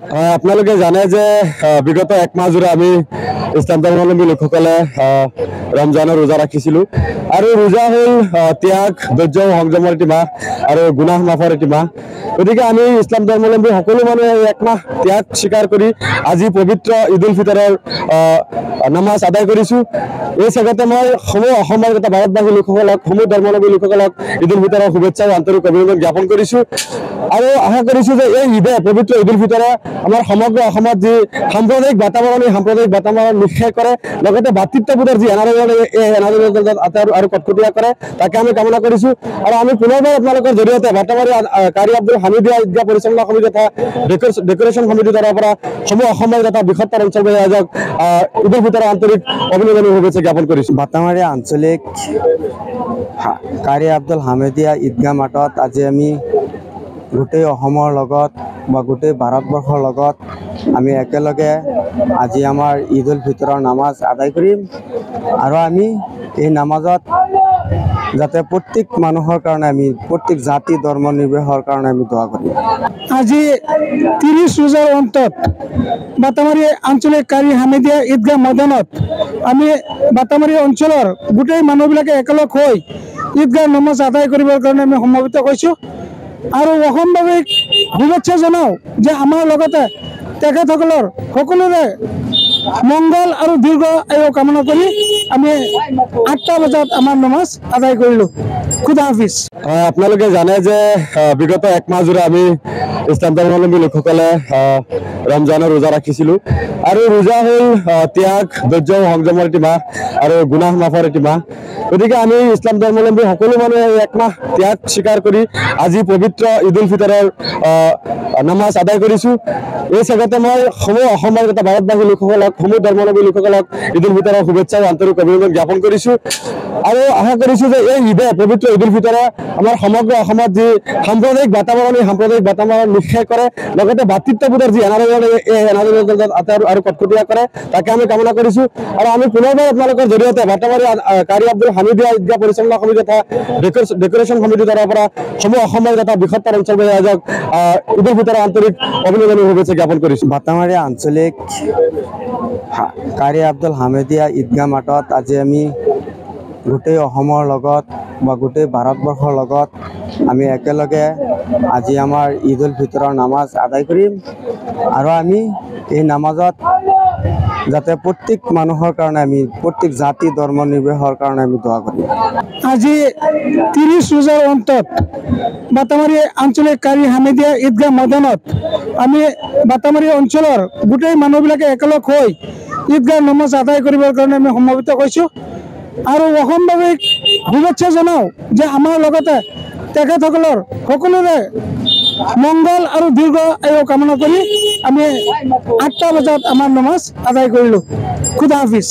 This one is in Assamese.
আপোনালোকে জানে যে বিগত এক মাহ জুড়ে আমি ইসলাম ধৰ্মাৱলম্বী লোকসকলে ৰমজানৰ ৰোজা ৰাখিছিলোঁ আৰু ৰোজা হ'ল ত্যাগ ধৈৰ্য সংযমৰ এটি মাহ আৰু গুনাহ মাফৰ এটি মাহ। গতিকে আমি ইসলাম ধৰ্মাৱলম্বী সকলো মানুহে এক মাহ ত্যাগ স্বীকাৰ কৰি আজি পবিত্ৰ ঈদ উল ফিতৰৰ নামাজ আদায় কৰিছোঁ। এই চেগতে মই সমূহ অসমৰ তথা ভাৰতবাসী লোকসকলক সমূহ ধৰ্মাৱলম্বী লোকসকলক ঈদ উল ফিতৰৰ শুভেচ্ছা আৰু আন্তৰিক অভিনন্দন জ্ঞাপন কৰিছোঁ আৰু আশা কৰিছোঁ যে এই ঈদে পবিত্ৰ ঈদ উল ফিতৰে আমাৰ সমগ্ৰ অসমত যি সাম্প্ৰদায়িক বাতাবৰণ এই সাম্প্ৰদায়িক বাতাবৰণ নিশ্চয় কৰে, লগতে ভাতৃত্ববোধৰ যি এনাজৰী এই এনাজৰী আৰু কটকটীয়া কৰে তাকে আমি কামনা কৰিছোঁ। আৰু আমি পুনৰবাৰ আপোনালোকৰ জৰিয়তে বাটামাৰী কাৰি আব্দুল হামিদিয়া ঈদগাহ পৰিচালনা সমিতি তথা ডেকৰেশ্যন সমিতিৰ তৰফৰ পৰা সমূহ অসমৰ তথা বৃহত্তৰ অঞ্চলবাসী ৰাইজক ঈদ উল ফিতৰৰ আন্তৰিক অভিনন্দন শুভেচ্ছা জ্ঞাপন কৰিছোঁ। বাটামাৰী আঞ্চলিক কাৰি আব্দুল হামিদিয়া ঈদগাহ মাঠত আজি আমি গোটেই অসমৰ লগত বা গোটেই ভাৰতবৰ্ষৰ লগত আমি একেলগে আজি আমাৰ ঈদ উল ফিতৰৰ নামাজ আদায় কৰিম আৰু আমি এই নামাজত যাতে প্ৰত্যেক মানুহৰ কাৰণে আমি প্ৰত্যেক জাতি ধৰ্ম নিৰ্বিশেষৰ কাৰণে আমি দোৱা কৰিম। আজি 30 ৰোজাৰ অন্তত বাটামাৰী আঞ্চলিক কাৰি হামিদিয়া ঈদগাহ ময়দানত আমি বাটামাৰী অঞ্চলৰ গোটেই মানুহবিলাকে একেলগ হৈ ঈদগাহ নামাজ আদায় কৰিবৰ কাৰণে আমি সমবেত হৈছোঁ আৰু অসমবাসীক শুভেচ্ছা জনাওঁ যে আমাৰ লগতে তেখেতসকলৰ সকলোৰে মংগল আৰু দীৰ্ঘ আয়ু কামনা কৰি আমি 8টা বজাত আমাৰ নামাজ আদায় কৰিলোঁ। খুদা হাফিজ। আপোনালোকে জানে যে বিগত এক মাহ জুড়ে আমি ইসলাম ধৰ্মাৱলম্বী লোকসকলে ৰমজানৰ ৰোজা ৰাখিছিলোঁ আৰু ৰোজা হ'ল ত্যাগ ধৈৰ্য সংযমৰ এটি মাহ আৰু গুনাহ মাফৰ এটি মাহ। গতিকে আমি ইসলাম ধৰ্মাৱলম্বী সকলো মানুহে এক মাহ ত্যাগ স্বীকাৰ কৰি আজি পবিত্ৰ ঈদ উল ফিতৰৰ নামাজ আদায় কৰিছোঁ। এই চেগতে মই সমূহ অসমৰ তথা ভাৰতবাসী লোকসকলক সমূহ ধৰ্মাৱলম্বী লোকসকলক ঈদ উল ফিতৰৰ শুভেচ্ছা আৰু আন্তৰিক অভিনন্দন জ্ঞাপন কৰিছোঁ আৰু আশা কৰিছোঁ যে এই ঈদে পবিত্ৰ ঈদ উল ফিতৰে আমাৰ সমগ্ৰ অসমত যি সাম্প্ৰদায়িক বাতাবৰণ এই সাম্প্ৰদায়িক বাতাবৰণ নিশ্চয় কৰে, লগতে ভাতৃত্ববোধৰ যি এনাজৰী এই এনাজৰী আৰু কটকটীয়া কৰে তাকে আমি কামনা কৰিছোঁ। আৰু আমি পুনৰবাৰ আপোনালোকৰ জৰিয়তে বাটামাৰী কাৰি আব্দুল হামিদিয়া ঈদগাহ পৰিচালনা সমিতি তথা ডেকৰেশ্যন সমিতিৰ তৰফৰ পৰা সমূহ অসমৰ তথা বৃহত্তৰ অঞ্চলবাসী ৰাইজক ঈদ উল ফিতৰৰ আন্তৰিক অভিনন্দন শুভেচ্ছা জ্ঞাপন কৰিছোঁ। বাটামাৰী আঞ্চলিক কাৰি আব্দুল হামিদিয়া ঈদগাহ মাঠত আজি আমি গোটেই অসমৰ লগত বা গোটেই ভাৰতবৰ্ষৰ লগত আমি একেলগে আজি আমাৰ ঈদ উল ফিতৰৰ নামাজ আদায় কৰিম আৰু আমি এই নামাজত যাতে প্ৰত্যেক মানুহৰ কাৰণে আমি প্ৰত্যেক জাতি ধৰ্ম নিৰ্বিশেষৰ কাৰণে আমি দোৱা কৰিম। আজি 30 ৰোজাৰ অন্তত বাটামাৰী আঞ্চলিক কাৰি হামিদিয়া ঈদগাহ ময়দানত আমি বাটামাৰী অঞ্চলৰ গোটেই মানুহবিলাকে একেলগ হৈ ঈদগাহ নামাজ আদায় কৰিবৰ কাৰণে আমি সমবেত হৈছোঁ আৰু অসমবাসীক শুভেচ্ছা জনাওঁ যে আমাৰ লগতে তেখেতসকলৰ সকলোৰে মংগল আৰু দীৰ্ঘ আয়ু কামনা কৰি আমি 8টা বজাত আমাৰ নামাজ আদায় কৰিলোঁ। খুদা হাফিজ।